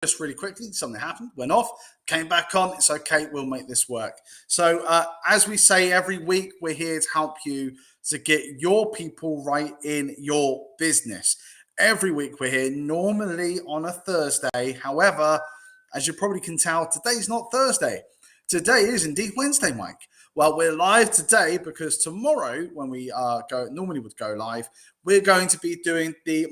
just really quickly, something happened, went off, came back on. It's okay. We'll make this work. So, as we say every week, we're here to help you to get your people right in your business. Every week we're here, normally on a Thursday. However, as you probably can tell, today's not Thursday. Today is indeed Wednesday, Mike. Well, we're live today because tomorrow, when we normally would go live, we're going to be doing the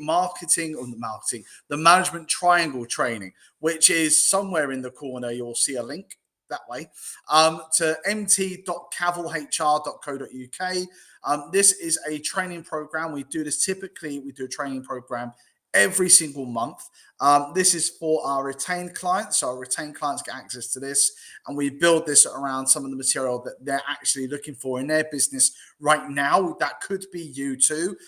the management triangle training, which is somewhere in the corner. You'll see a link that way to mt.cavilhr.co.uk. This is a training program. We do this typically. We do a training program every single month. This is for our retained clients. So our retained clients get access to this, and we build this around some of the material that they're actually looking for in their business right now. That could be you too.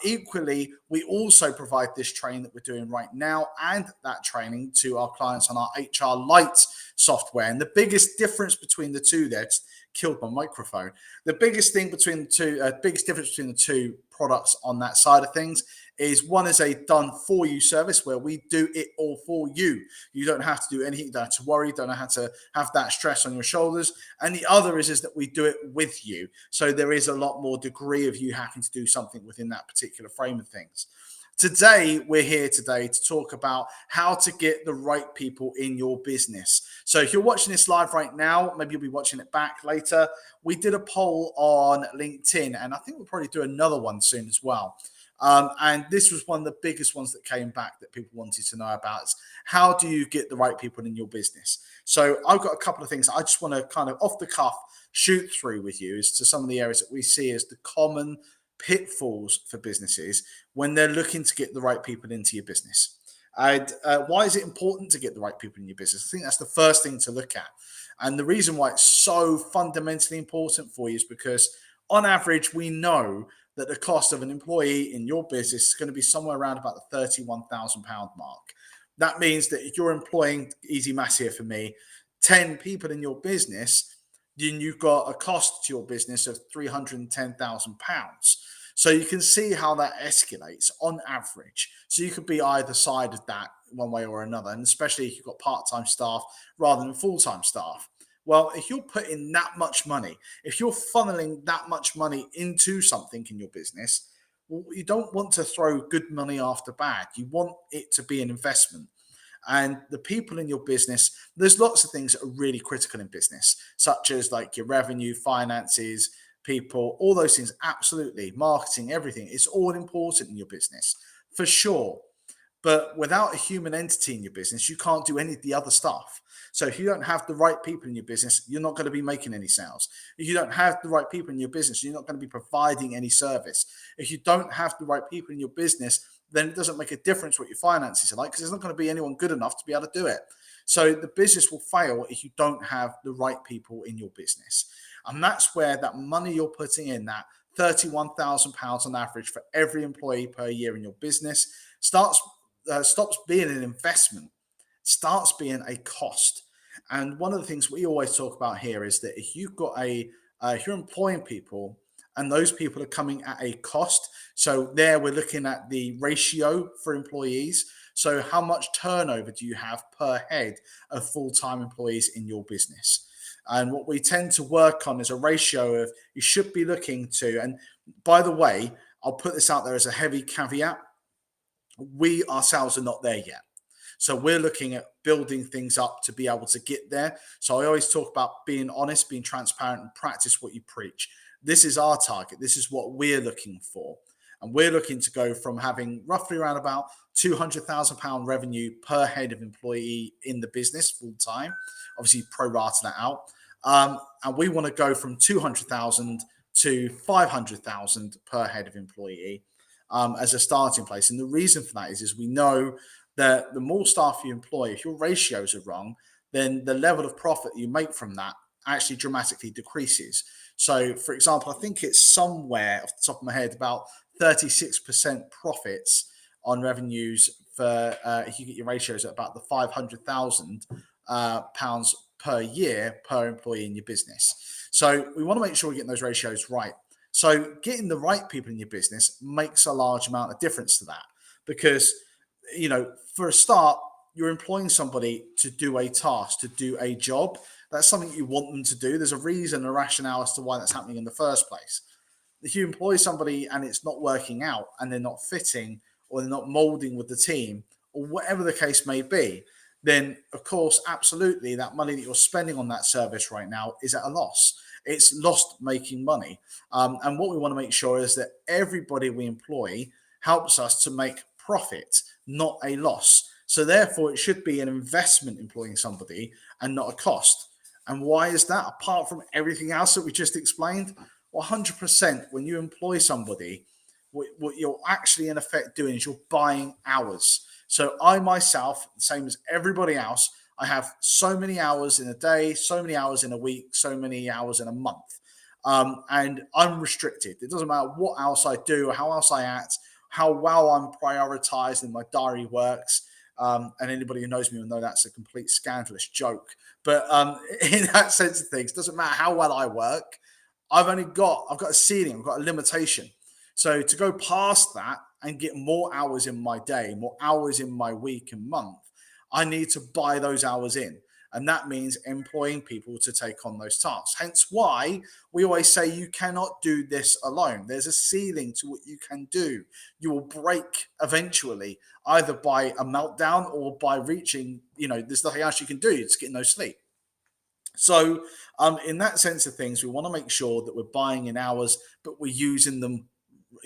Equally, we also provide this training that we're doing right now and that training to our clients on our HR Lite software. And the biggest difference between the two there, it's killed my microphone. The biggest thing between the two, biggest difference between the two products on that side of things is one is a done for you service where we do it all for you. You don't have to do anything. You don't have to worry. You don't have to have that stress on your shoulders. And the other is that we do it with you. So there is a lot more degree of you having to do something within that particular frame of things. Today, we're here today to talk about how to get the right people in your business. So if you're watching this live right now, maybe you'll be watching it back later. We did a poll on LinkedIn, and I think we'll probably do another one soon as well. And this was one of the biggest ones that came back that people wanted to know about is how do you get the right people in your business? So I've got a couple of things I just want to kind of off the cuff shoot through with you as to some of the areas that we see as the common pitfalls for businesses when they're looking to get the right people into your business. And why is it important to get the right people in your business? I think that's the first thing to look at. And the reason why it's so fundamentally important for you is because on average, we know that the cost of an employee in your business is going to be somewhere around about the £31,000 mark. That means that if you're employing, easy maths here for me, 10 people in your business, then you've got a cost to your business of £310,000. So you can see how that escalates on average. So you could be either side of that one way or another, and especially if you've got part-time staff rather than full-time staff. Well, if you're putting that much money, if you're funneling that much money into something in your business, well, you don't want to throw good money after bad. You want it to be an investment. And the people in your business, there's lots of things that are really critical in business, such as like your revenue, finances, people, all those things. Absolutely. Marketing, everything. It's all important in your business for sure. But without a human entity in your business, you can't do any of the other stuff. So if you don't have the right people in your business, you're not going to be making any sales. If you don't have the right people in your business, you're not going to be providing any service. If you don't have the right people in your business, then it doesn't make a difference what your finances are like because there's not going to be anyone good enough to be able to do it. So the business will fail if you don't have the right people in your business. And that's where that money you're putting in, that £31,000 on average for every employee per year in your business, stops being an investment, starts being a cost. And one of the things we always talk about here is that if you've got if you're employing people and those people are coming at a cost, so there we're looking at the ratio for employees. So how much turnover do you have per head of full-time employees in your business? And what we tend to work on is a ratio of you should be looking to, and by the way, I'll put this out there as a heavy caveat. We ourselves are not there yet. So we're looking at building things up to be able to get there. So I always talk about being honest, being transparent, and practice what you preach. This is our target. This is what we're looking for. And we're looking to go from having roughly around about £200,000 revenue per head of employee in the business full time. Obviously, pro-rata that out. And we want to go from 200,000 to 500,000 per head of employee as a starting place. And the reason for that is we know that the more staff you employ, if your ratios are wrong, then the level of profit you make from that actually dramatically decreases. So, for example, I think it's somewhere off the top of my head about 36% profits on revenues for if you get your ratios at about the £500,000 per year per employee in your business. So we want to make sure we're getting those ratios right. So getting the right people in your business makes a large amount of difference to that because, you know, for a start, you're employing somebody to do a task, to do a job. That's something you want them to do. There's a reason, a rationale as to why that's happening in the first place. If you employ somebody and it's not working out and they're not fitting or they're not molding with the team or whatever the case may be, then of course, absolutely, that money that you're spending on that service right now is at a loss. It's lost making money. And what we want to make sure is that everybody we employ helps us to make profit, not a loss. So therefore, it should be an investment employing somebody and not a cost. And why is that? Apart from everything else that we just explained, 100% when you employ somebody, what you're actually in effect doing is you're buying hours. So I myself, the same as everybody else, I have so many hours in a day, so many hours in a week, so many hours in a month. And I'm restricted. It doesn't matter what else I do, how else I act, how well I'm prioritized and my diary works. And anybody who knows me will know that's a complete scandalous joke. But in that sense of things, it doesn't matter how well I work. I've got a ceiling, I've got a limitation. So to go past that and get more hours in my day, more hours in my week and month, I need to buy those hours in. And that means employing people to take on those tasks. Hence why we always say you cannot do this alone. There's a ceiling to what you can do. You will break eventually, either by a meltdown or by reaching, there's nothing else you can do. You're just getting no sleep. So, in that sense of things, we want to make sure that we're buying in hours, but we're using them,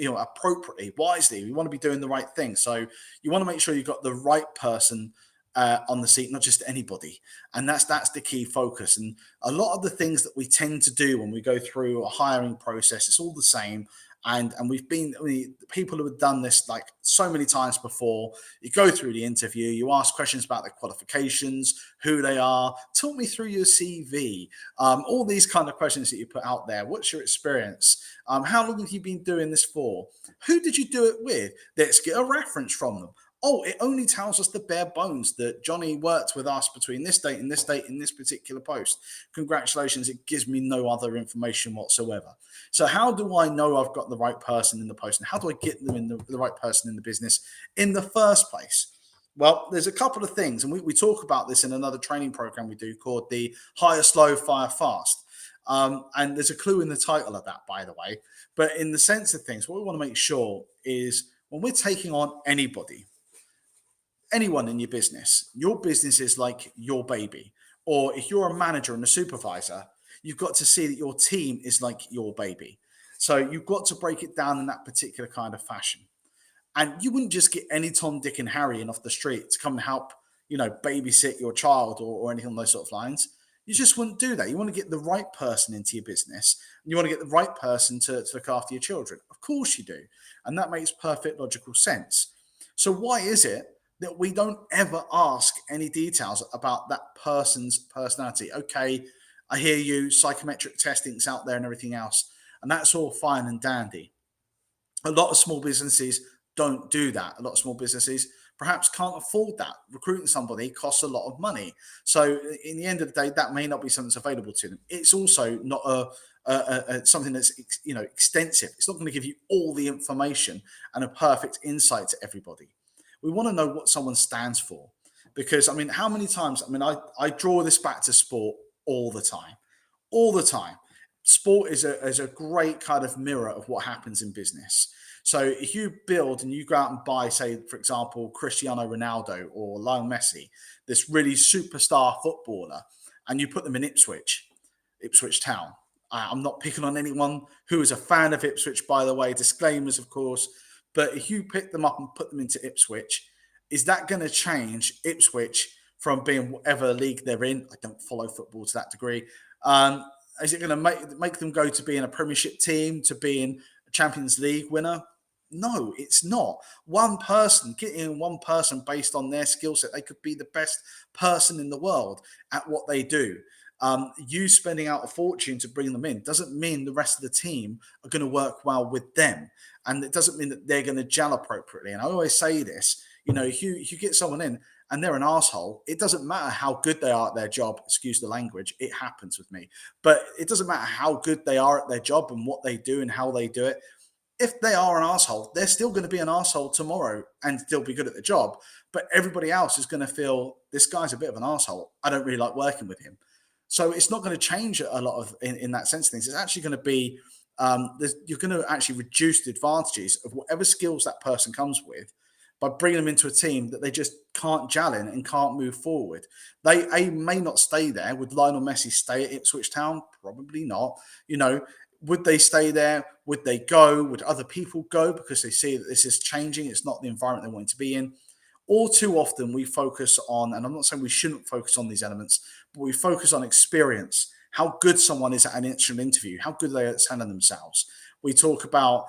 appropriately, wisely. We want to be doing the right thing. So, you want to make sure you've got the right person on the seat, not just anybody. And that's the key focus. And a lot of the things that we tend to do when we go through a hiring process, it's all the same. And people who have done this like so many times before. You go through the interview, you ask questions about their qualifications, who they are, talk me through your CV, all these kind of questions that you put out there. What's your experience? How long have you been doing this for? Who did you do it with? Let's get a reference from them. Oh, it only tells us the bare bones that Johnny worked with us between this date and this date in this particular post. Congratulations, it gives me no other information whatsoever. So how do I know I've got the right person in the post? And how do I get them in the right person in the business in the first place? Well, there's a couple of things, and we talk about this in another training program we do called the Hire Slow, Fire Fast. And there's a clue in the title of that, by the way. But in the sense of things, what we want to make sure is when we're taking on anyone in your business is like your baby. Or if you're a manager and a supervisor, you've got to see that your team is like your baby. So you've got to break it down in that particular kind of fashion. And you wouldn't just get any Tom, Dick, and Harry in off the street to come and help, babysit your child or anything on those sort of lines. You just wouldn't do that. You want to get the right person into your business. And you want to get the right person to look after your children. Of course you do. And that makes perfect logical sense. So why is it that we don't ever ask any details about that person's personality? Okay, I hear you, psychometric testing's out there and everything else, and that's all fine and dandy. A lot of small businesses don't do that. A lot of small businesses perhaps can't afford that. Recruiting somebody costs a lot of money. So in the end of the day, that may not be something that's available to them. It's also not something that's extensive. It's not going to give you all the information and a perfect insight to everybody. We want to know what someone stands for, because how many times? I draw this back to sport all the time. Sport is a great kind of mirror of what happens in business. So if you build and you go out and buy, say, for example, Cristiano Ronaldo or Lionel Messi, this really superstar footballer, and you put them in Ipswich Town. I'm not picking on anyone who is a fan of Ipswich, by the way, disclaimers, of course. But if you pick them up and put them into Ipswich, is that going to change Ipswich from being whatever league they're in? I don't follow football to that degree. Is it going to make them go to being a Premiership team, to being a Champions League winner? No, it's not. Getting one person based on their skill set, they could be the best person in the world at what they do. You spending out a fortune to bring them in doesn't mean the rest of the team are going to work well with them. And it doesn't mean that they're going to gel appropriately. And I always say this, if you get someone in and they're an asshole, it doesn't matter how good they are at their job. Excuse the language. It happens with me. But it doesn't matter how good they are at their job and what they do and how they do it. if they are an asshole, they're still going to be an asshole tomorrow and still be good at the job. But everybody else is going to feel this guy's a bit of an asshole. I don't really like working with him. So it's not going to change a lot of in that sense of things. It's actually going to be you're going to actually reduce the advantages of whatever skills that person comes with by bringing them into a team that they just can't gel in and can't move forward. They may not stay there. Would Lionel Messi stay at Ipswich Town? Probably not. You know, would they stay there? Would they go? Would other people go because they see that this is changing? It's not the environment they want to be in. All too often we focus on, and I'm not saying we shouldn't focus on these elements, but we focus on experience, how good someone is at an initial interview, how good they are at selling themselves. We talk about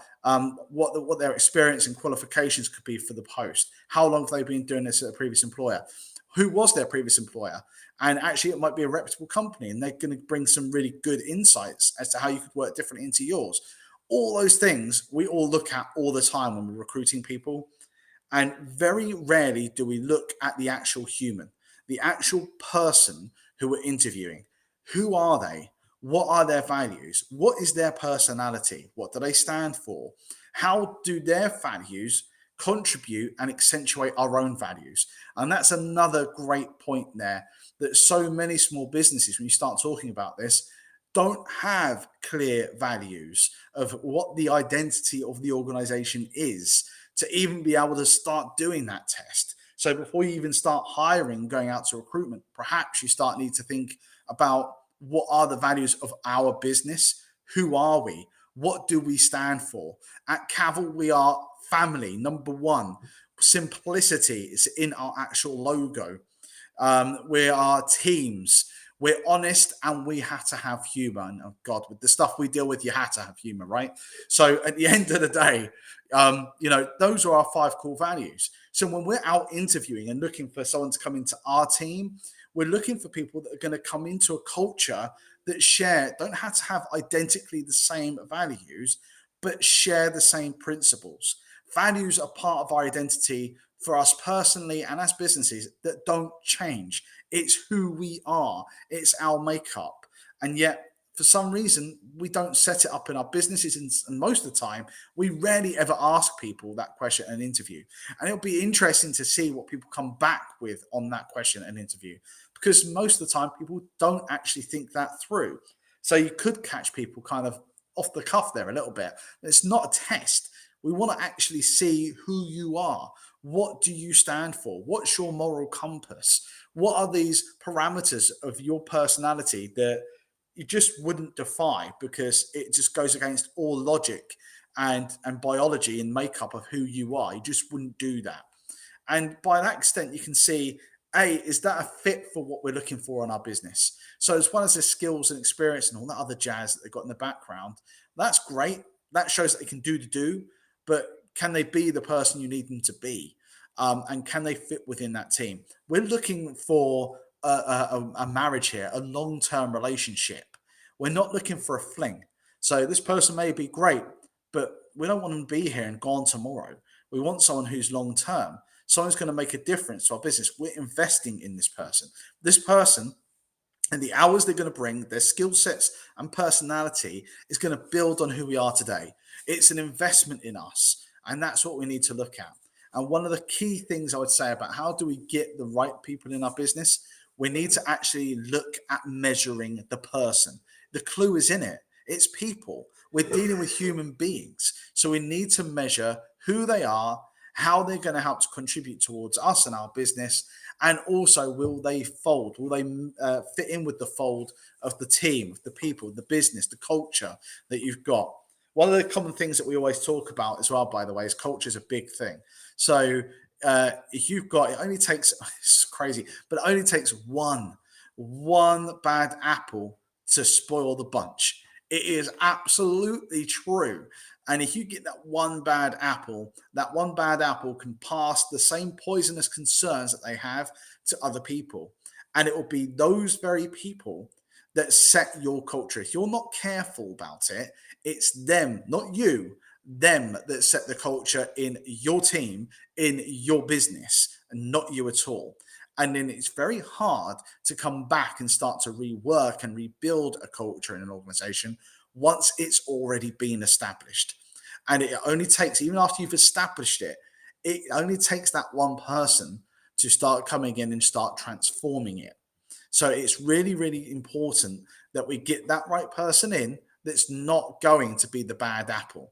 what their experience and qualifications could be for the post. How long have they been doing this at a previous employer? Who was their previous employer? And actually, it might be a reputable company, and they're going to bring some really good insights as to how you could work differently into yours. All those things we all look at all the time when we're recruiting people. And very rarely do we look at the actual human, the actual person who we're interviewing. Who are they? What are their values? What is their personality? What do they stand for? How do their values contribute and accentuate our own values? And that's another great point there, that so many small businesses, when you start talking about this, don't have clear values of what the identity of the organization is to even be able to start doing that test. So before you even start hiring, going out to recruitment, perhaps you start need to think about what are the values of our business? Who are we? What do we stand for? At Cavil, we are family, number one. Simplicity is in our actual logo. We are teams. We're honest and we have to have humor. And oh God, with the stuff we deal with, you have to have humor, right? So at the end of the day, those are our 5 core values. So when we're out interviewing and looking for someone to come into our team, we're looking for people that are going to come into a culture that don't have to have identically the same values, but share the same principles. Values are part of our identity for us personally and as businesses that don't change. It's who we are. It's our makeup. And yet, for some reason, we don't set it up in our businesses. And most of the time, we rarely ever ask people that question in an interview. And it'll be interesting to see what people come back with on that question in an interview, because most of the time, people don't actually think that through. So you could catch people kind of off the cuff there a little bit. It's not a test. We want to actually see who you are. What do you stand for? What's your moral compass? What are these parameters of your personality that you just wouldn't defy because it just goes against all logic and biology and makeup of who you are? You just wouldn't do that. And by that extent, you can see, is that a fit for what we're looking for in our business? So as well as the skills and experience and all that other jazz that they've got in the background, that's great. That shows that they can do the do, but can they be the person you need them to be? And can they fit within that team? We're looking for a marriage here, a long-term relationship. We're not looking for a fling. So this person may be great, but we don't want them to be here and gone tomorrow. We want someone who's long-term. Someone's going to make a difference to our business. We're investing in this person. This person and the hours they're going to bring, their skill sets and personality is going to build on who we are today. It's an investment in us. And that's what we need to look at. And one of the key things I would say about how do we get the right people in our business, we need to actually look at measuring the person. The clue is in it. It's people. We're dealing with human beings. So we need to measure who they are, how they're going to help to contribute towards us and our business, and also will they fold? Will they fit in with the fold of the team, of the people, the business, the culture that you've got? One of the common things that we always talk about as well, by the way, is culture is a big thing. So if you've got, it only takes, it's crazy, but it only takes one bad apple to spoil the bunch. It is absolutely true. And if you get that one bad apple can pass the same poisonous concerns that they have to other people. And it will be those very people that set your culture. If you're not careful about it, it's them, not you, them that set the culture in your team, in your business, and not you at all. And then it's very hard to come back and start to rework and rebuild a culture in an organization once it's already been established. And it only takes, even after you've established it, it only takes that one person to start coming in and start transforming it. So it's really, really important that we get that right person in that's not going to be the bad apple.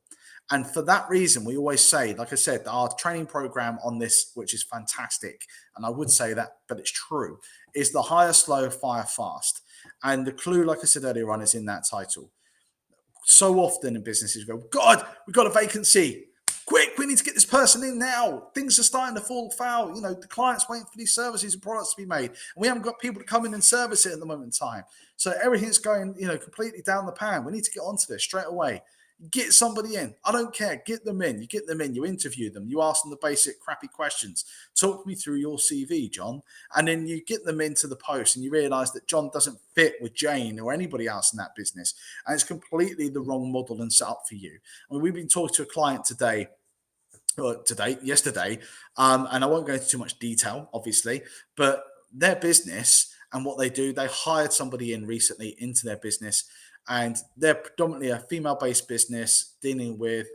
And for that reason, we always say, like I said, our training program on this, which is fantastic, and I would say that, but it's true, is the hire slow, fire fast. And the clue, like I said earlier on, is in that title. So often in businesses, we go, God, we've got a vacancy. Quick, we need to get this person in now. Things are starting to fall foul. You know, the client's waiting for these services and products to be made. And we haven't got people to come in and service it at the moment in time. So everything's going, completely down the pan. We need to get onto this straight away. Get somebody in. I don't care. Get them in. You get them in. You interview them. You ask them the basic crappy questions. Talk me through your CV, John. And then you get them into the post and you realize that John doesn't fit with Jane or anybody else in that business. And it's completely the wrong model and set up for you. I mean, we've been talking to a client yesterday, and I won't go into too much detail, obviously, but their business and what they do, they hired somebody in recently into their business, and they're predominantly a female-based business dealing with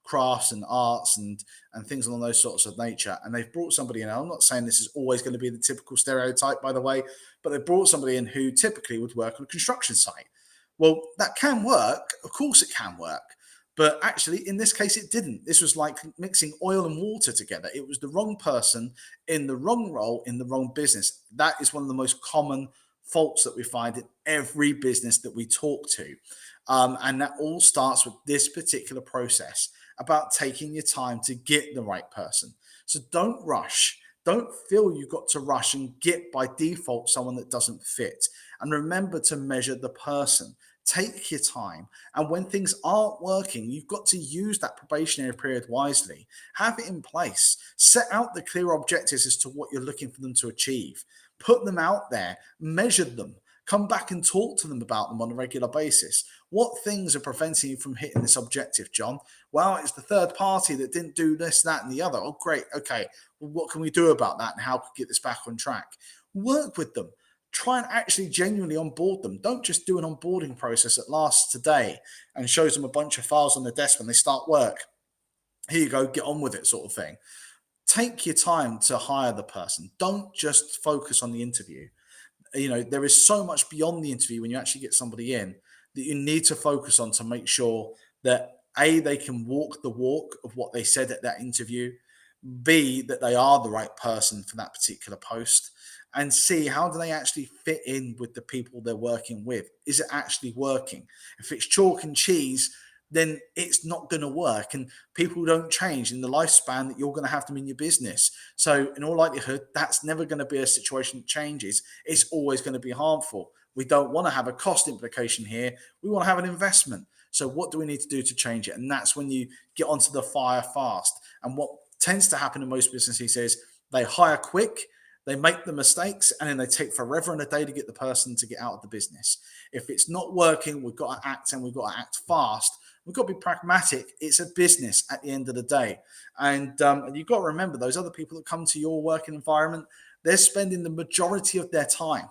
crafts and arts and things along those sorts of nature. And they've brought somebody in. I'm not saying this is always going to be the typical stereotype, by the way, but they brought somebody in who typically would work on a construction site. Well, that can work. Of course, it can work. But actually, in this case, it didn't. This was like mixing oil and water together. It was the wrong person in the wrong role in the wrong business. That is one of the most common faults that we find in every business that we talk to. And that all starts with this particular process about taking your time to get the right person. So don't rush. Don't feel you've got to rush and get by default someone that doesn't fit. And remember to measure the person. Take your time. And when things aren't working, you've got to use that probationary period wisely. Have it in place. Set out the clear objectives as to what you're looking for them to achieve. Put them out there. Measure them. Come back and talk to them about them on a regular basis. What things are preventing you from hitting this objective, John? Well, it's the third party that didn't do this, that, and the other. Oh, great. Okay. Well, what can we do about that and how can we get this back on track? Work with them. Try and actually genuinely onboard them. Don't just do an onboarding process that lasts today and shows them a bunch of files on the desk when they start work. Here you go, get on with it, sort of thing. Take your time to hire the person. Don't just focus on the interview. There is so much beyond the interview when you actually get somebody in that you need to focus on to make sure that A, they can walk the walk of what they said at that interview, B, that they are the right person for that particular post, and see how do they actually fit in with the people they're working with. Is it actually working? If it's chalk and cheese, then it's not going to work, and people don't change in the lifespan that you're going to have them in your business. So in all likelihood, that's never going to be a situation that changes. It's always going to be harmful. We don't want to have a cost implication here. We want to have an investment. So what do we need to do to change it? And that's when you get onto the fire fast. And what tends to happen in most businesses is they hire quick, they make the mistakes, and then they take forever and a day to get the person to get out of the business. If it's not working, we've got to act, and we've got to act fast. We've got to be pragmatic. It's a business at the end of the day. And you've got to remember those other people that come to your working environment, they're spending the majority of their time.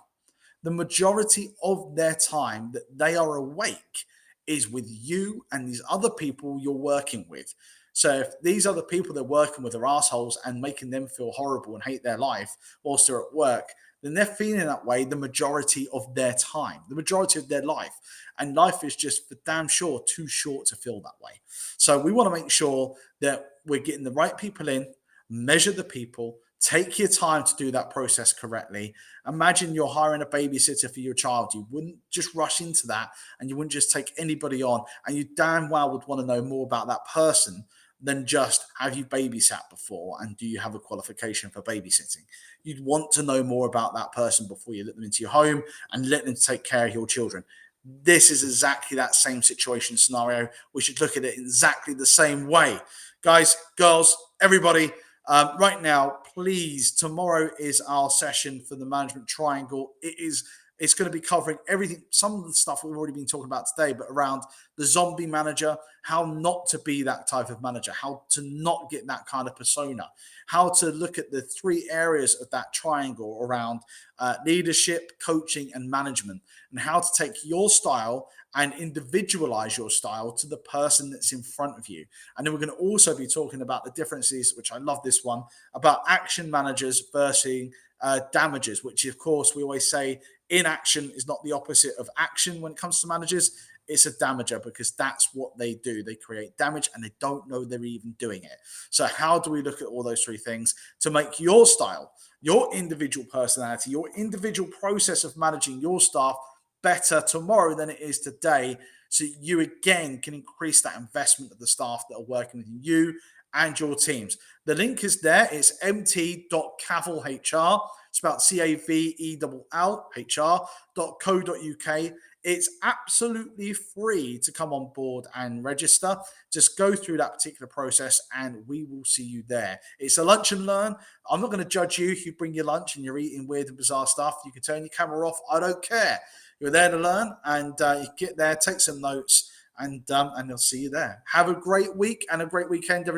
The majority of their time that they are awake is with you and these other people you're working with. So if these other people they're working with are assholes and making them feel horrible and hate their life whilst they're at work, then they're feeling that way the majority of their time, the majority of their life. And life is just for damn sure too short to feel that way. So we want to make sure that we're getting the right people in, measure the people, take your time to do that process correctly. Imagine you're hiring a babysitter for your child. You wouldn't just rush into that, and you wouldn't just take anybody on. And you damn well would want to know more about that person than just have you babysat before and do you have a qualification for babysitting. You'd want to know more about that person before you let them into your home and let them take care of your children. This is exactly that same situation scenario. We should look at it exactly the same way. Guys, girls, everybody, right now, please, tomorrow is our session for the Management Triangle. It is It's going to be covering everything, some of the stuff we've already been talking about today, but around the zombie manager, how not to be that type of manager, how to not get that kind of persona, how to look at the three areas of that triangle around leadership, coaching, and management, and how to take your style and individualize your style to the person that's in front of you. And then we're going to also be talking about the differences, which I love this one, about action managers versus damages, which of course we always say inaction is not the opposite of action when it comes to managers. It's a damager because that's what they do. They create damage and they don't know they're even doing it. So how do we look at all those three things to make your style, your individual personality, your individual process of managing your staff better tomorrow than it is today, so you again can increase that investment of the staff that are working with you and your teams. The link is there. It's mt.cavellhr. It's about CAVELLHR.co.uk. It's absolutely free to come on board and register. Just go through that particular process and we will see you there. It's a lunch and learn. I'm not going to judge you if you bring your lunch and you're eating weird and bizarre stuff. You can turn your camera off. I don't care. You're there to learn, and you get there, take some notes, and they'll see you there. Have a great week and a great weekend, everybody.